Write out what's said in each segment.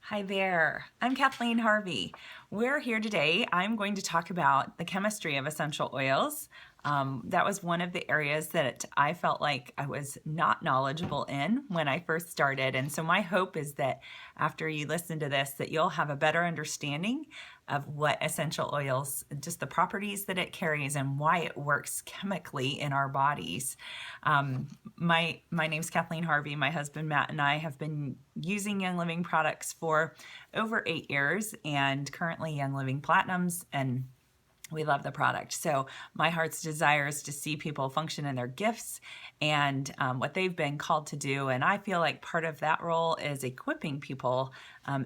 Hi there, I'm Kathleen Harvey. We're here today. I'm going to talk about the chemistry of essential oils. That was one of the areas that I felt like I was not knowledgeable in when I first started. And so my hope is that after you listen to this, that you'll have a better understanding of what essential oils, just the properties that it carries and why it works chemically in our bodies. My name's Kathleen Harvey. My husband Matt and I have been using Young Living products for over 8 years and currently Young Living Platinums, and we love the product. So my heart's desire is to see people function in their gifts and what they've been called to do. And I feel like part of that role is equipping people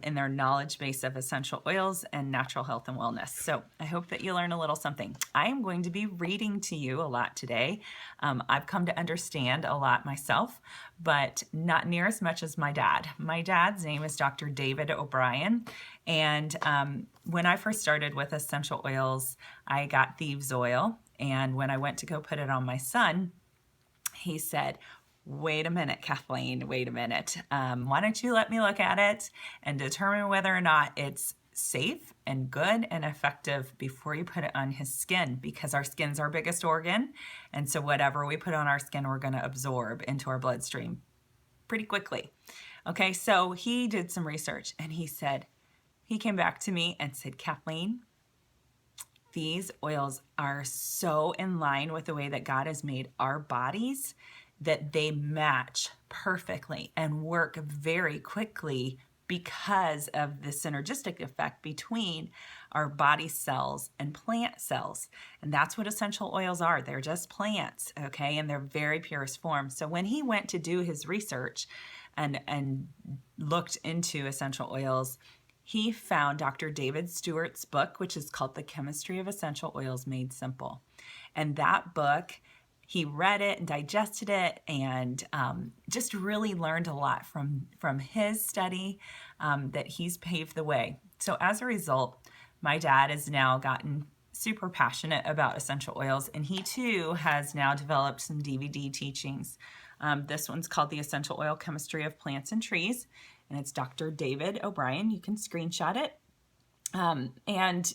in their knowledge base of essential oils and natural health and wellness. So I hope that you learn a little something. I am going to be reading to you a lot today. I've come to understand a lot myself, but not near as much as my dad. My dad's name is Dr. David O'Brien. And when I first started with essential oils, I got thieves oil. And when I went to go put it on my son, he said, wait a minute, Kathleen, wait a minute. Why don't you let me look at it and determine whether or not it's safe and good and effective before you put it on his skin, because our skin's our biggest organ. And so whatever we put on our skin, we're going to absorb into our bloodstream pretty quickly. Okay, so he did some research and he came back to me and said, Kathleen, these oils are so in line with the way that God has made our bodies that they match perfectly and work very quickly because of the synergistic effect between our body cells and plant cells. And that's what essential oils are. They're just plants, okay? And they're very purest form. So when he went to do his research and looked into essential oils, he found Dr. David Stewart's book, which is called The Chemistry of Essential Oils Made Simple. And that book, he read it and digested it and just really learned a lot from his study that he's paved the way. So as a result, my dad has now gotten super passionate about essential oils, and he too has now developed some DVD teachings. This one's called The Essential Oil Chemistry of Plants and Trees, and it's Dr. David O'Brien. You can screenshot it. And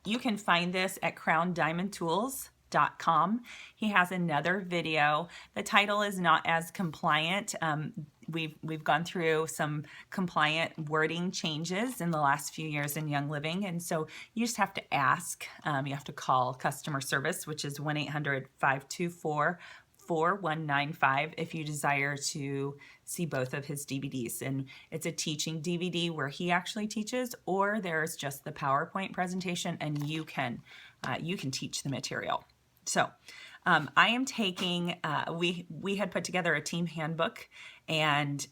you can find this at crowndiamondtools.com. He has another video. The title is not as compliant. We've gone through some compliant wording changes in the last few years in Young Living, and so you just have to ask. You have to call customer service, which is 1-800-524-4195 if you desire to see both of his DVDs. And it's a teaching DVD where he actually teaches, or there's just the PowerPoint presentation and you can teach the material. So I am taking, we had put together a team handbook, and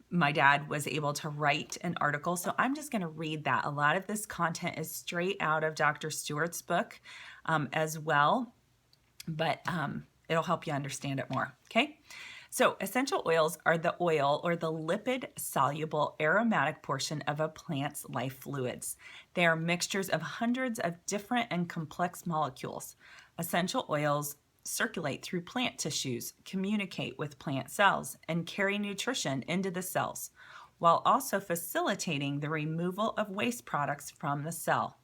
my dad was able to write an article. So I'm just going to read that. A lot of this content is straight out of Dr. Stewart's book as well, but it'll help you understand it more, okay? So essential oils are the oil or the lipid-soluble aromatic portion of a plant's life fluids. They are mixtures of hundreds of different and complex molecules. Essential oils circulate through plant tissues, communicate with plant cells, and carry nutrition into the cells, while also facilitating the removal of waste products from the cell.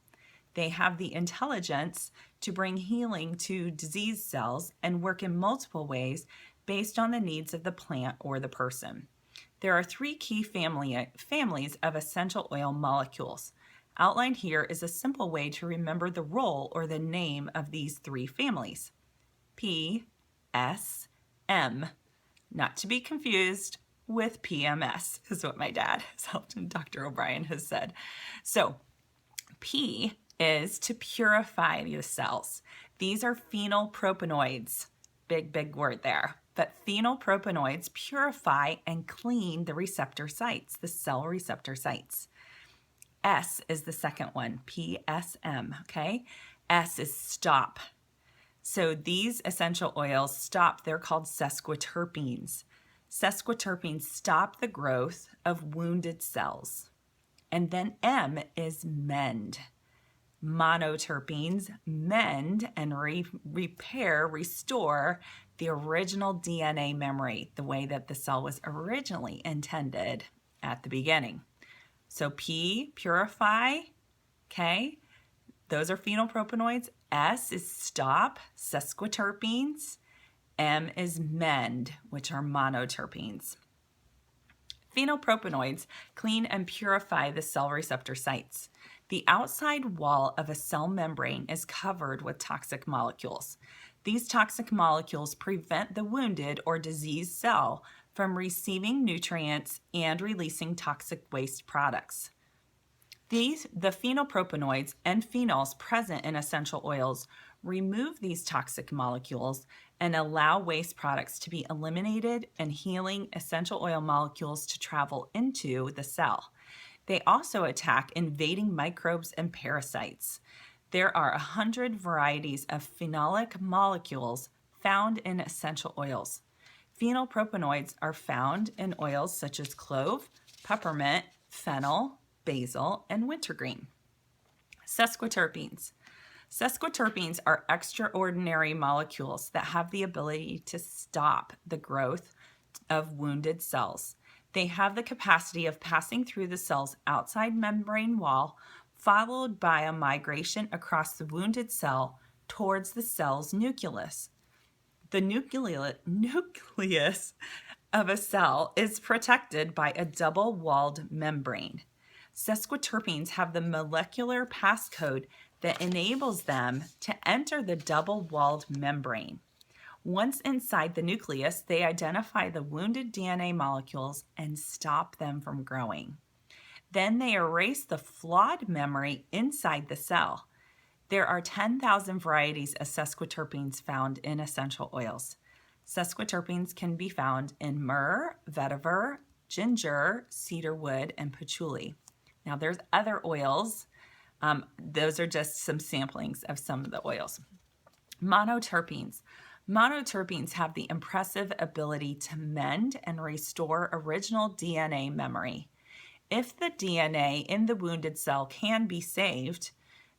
They have the intelligence to bring healing to diseased cells and work in multiple ways based on the needs of the plant or the person. There are 3 key families of essential oil molecules. Outlined here is a simple way to remember the role or the name of these 3 families. P, S, M, not to be confused with PMS, is what my dad, Dr. O'Brien, has said. So P is to purify the cells. These are phenylpropanoids. Big word there. But phenylpropanoids purify and clean the receptor sites, the cell receptor sites. S is the second one, PSM, okay? S is stop. So these essential oils stop, they're called sesquiterpenes. Sesquiterpenes stop the growth of wounded cells. And then M is mend. Monoterpenes mend and restore the original DNA memory, the way that the cell was originally intended at the beginning. So P, purify, K, those are phenylpropanoids. S is stop, sesquiterpenes. M is mend, which are monoterpenes. Phenylpropanoids clean and purify the cell receptor sites. The outside wall of a cell membrane is covered with toxic molecules. These toxic molecules prevent the wounded or diseased cell from receiving nutrients and releasing toxic waste products. The phenylpropanoids and phenols present in essential oils remove these toxic molecules and allow waste products to be eliminated and healing essential oil molecules to travel into the cell. They also attack invading microbes and parasites. There are 100 varieties of phenolic molecules found in essential oils. Phenylpropanoids are found in oils such as clove, peppermint, fennel, basil, and wintergreen. Sesquiterpenes. Sesquiterpenes are extraordinary molecules that have the ability to stop the growth of wounded cells. They have the capacity of passing through the cell's outside membrane wall, followed by a migration across the wounded cell towards the cell's nucleus. The nucleus of a cell is protected by a double-walled membrane. Sesquiterpenes have the molecular passcode that enables them to enter the double-walled membrane. Once inside the nucleus, they identify the wounded DNA molecules and stop them from growing. Then they erase the flawed memory inside the cell. There are 10,000 varieties of sesquiterpenes found in essential oils. Sesquiterpenes can be found in myrrh, vetiver, ginger, cedarwood, and patchouli. Now there's other oils. Those are just some samplings of some of the oils. Monoterpenes. Monoterpenes have the impressive ability to mend and restore original DNA memory. If the DNA in the wounded cell can be saved,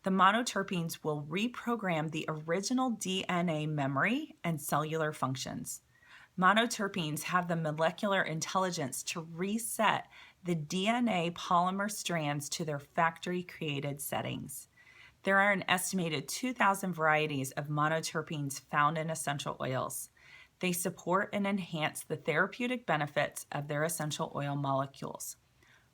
the monoterpenes will reprogram the original DNA memory and cellular functions. Monoterpenes have the molecular intelligence to reset the DNA polymer strands to their factory-created settings. There are an estimated 2,000 varieties of monoterpenes found in essential oils. They support and enhance the therapeutic benefits of their essential oil molecules.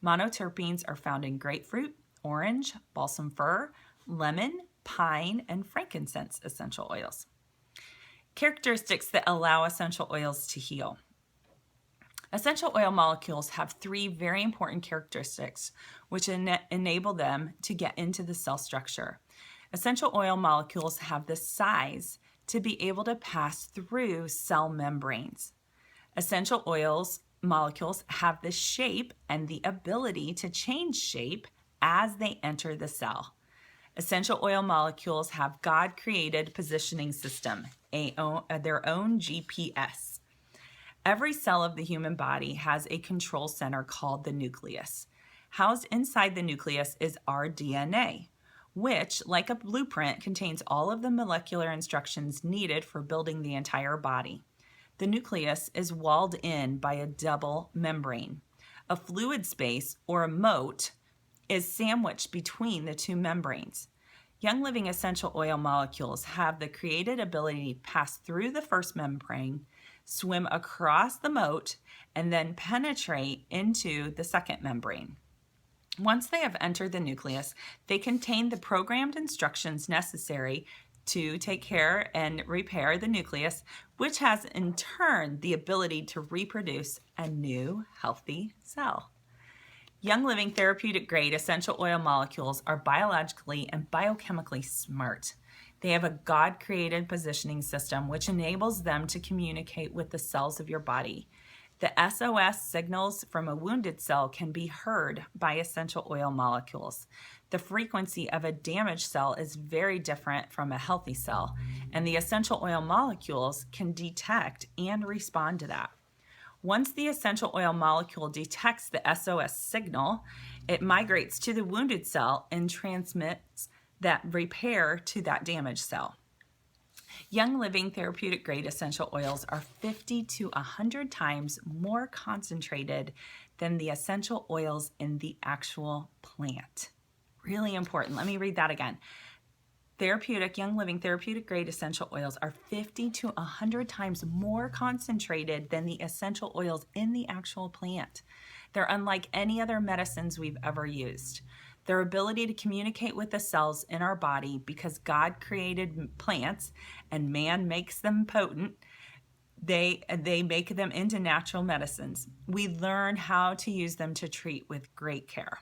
Monoterpenes are found in grapefruit, orange, balsam fir, lemon, pine, and frankincense essential oils. Characteristics that allow essential oils to heal. Essential oil molecules have 3 very important characteristics which enable them to get into the cell structure. Essential oil molecules have the size to be able to pass through cell membranes. Essential oils molecules have the shape and the ability to change shape as they enter the cell. Essential oil molecules have God-created positioning system, their own GPS. Every cell of the human body has a control center called the nucleus. Housed inside the nucleus is our DNA, which, like a blueprint, contains all of the molecular instructions needed for building the entire body. The nucleus is walled in by a double membrane. A fluid space, or a moat, is sandwiched between the 2 membranes. Young living essential oil molecules have the created ability to pass through the first membrane, swim across the moat, and then penetrate into the second membrane. Once they have entered the nucleus, they contain the programmed instructions necessary to take care and repair the nucleus, which has in turn the ability to reproduce a new healthy cell. Young living therapeutic grade essential oil molecules are biologically and biochemically smart. They have a God-created positioning system which enables them to communicate with the cells of your body. The SOS signals from a wounded cell can be heard by essential oil molecules. The frequency of a damaged cell is very different from a healthy cell, and the essential oil molecules can detect and respond to that. Once the essential oil molecule detects the SOS signal, it migrates to the wounded cell and transmits that repair to that damaged cell. Young living therapeutic grade essential oils are 50 to 100 times more concentrated than the essential oils in the actual plant. Really important. Let me read that again. Young Living therapeutic grade essential oils are 50 to 100 times more concentrated than the essential oils in the actual plant. They're unlike any other medicines we've ever used. Their ability to communicate with the cells in our body, because God created plants and man makes them potent, they make them into natural medicines. We learn how to use them to treat with great care.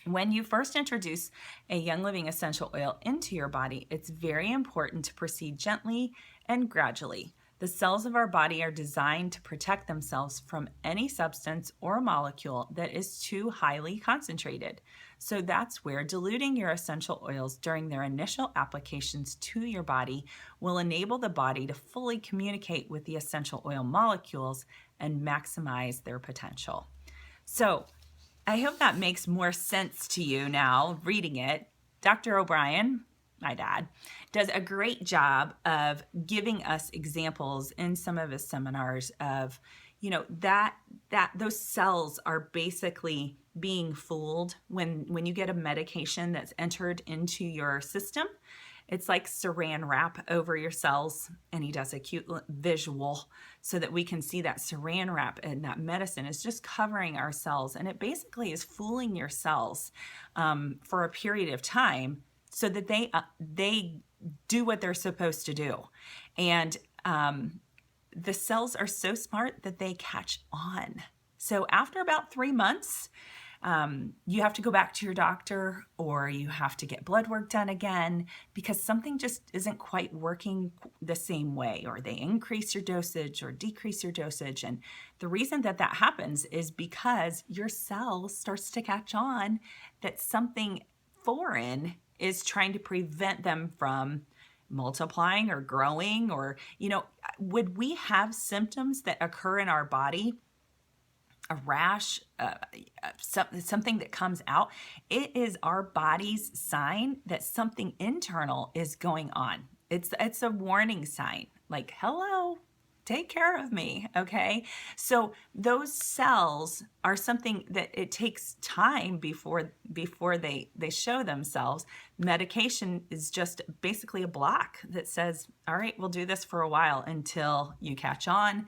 When you first introduce a Young Living essential oil into your body, it's very important to proceed gently and gradually. The cells of our body are designed to protect themselves from any substance or molecule that is too highly concentrated. So that's where diluting your essential oils during their initial applications to your body will enable the body to fully communicate with the essential oil molecules and maximize their potential. So I hope that makes more sense to you now reading it. Dr. O'Brien, my dad, does a great job of giving us examples in some of his seminars of, that those cells are basically being fooled when you get a medication that's entered into your system. It's like saran wrap over your cells, and he does a cute visual so that we can see that saran wrap and that medicine is just covering our cells, and it basically is fooling your cells for a period of time so that they do what they're supposed to do. And the cells are so smart that they catch on. So after about 3 months, you have to go back to your doctor, or you have to get blood work done again because something just isn't quite working the same way, or they increase your dosage or decrease your dosage. And the reason that happens is because your cell starts to catch on that something foreign is trying to prevent them from multiplying or growing. Or, would we have symptoms that occur in our body, a rash, something that comes out? It is our body's sign that something internal is going on. It's a warning sign, like, hello, take care of me, okay? So those cells are something that it takes time before they show themselves. Medication is just basically a block that says, all right, we'll do this for a while until you catch on,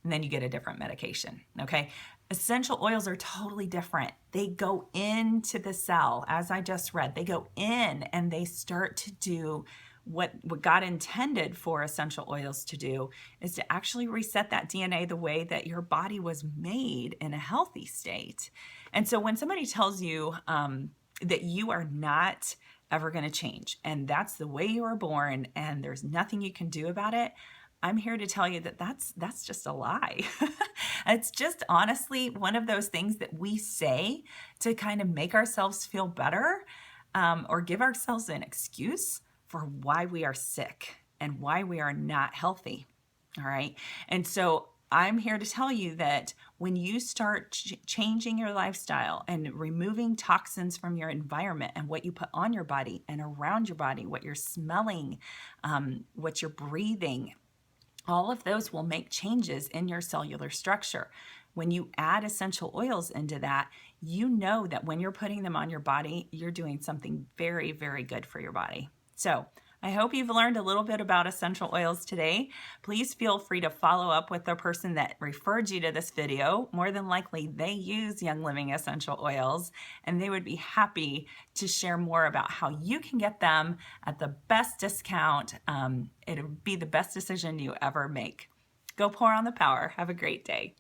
and then you get a different medication, okay? Essential oils are totally different. They go into the cell, as I just read. They go in and they start to do what God intended for essential oils to do, is to actually reset that DNA the way that your body was made in a healthy state. And so when somebody tells you that you are not ever going to change, and that's the way you were born, and there's nothing you can do about it, I'm here to tell you that that's just a lie. It's just honestly one of those things that we say to kind of make ourselves feel better, or give ourselves an excuse for why we are sick and why we are not healthy. All right. And so I'm here to tell you that when you start changing your lifestyle and removing toxins from your environment and what you put on your body and around your body, what you're smelling, what you're breathing, all of those will make changes in your cellular structure. When you add essential oils into that, you know that when you're putting them on your body, you're doing something very, very good for your body. So I hope you've learned a little bit about essential oils today. Please feel free to follow up with the person that referred you to this video. More than likely, they use Young Living essential oils, and they would be happy to share more about how you can get them at the best discount. It'll be the best decision you ever make. Go pour on the power. Have a great day.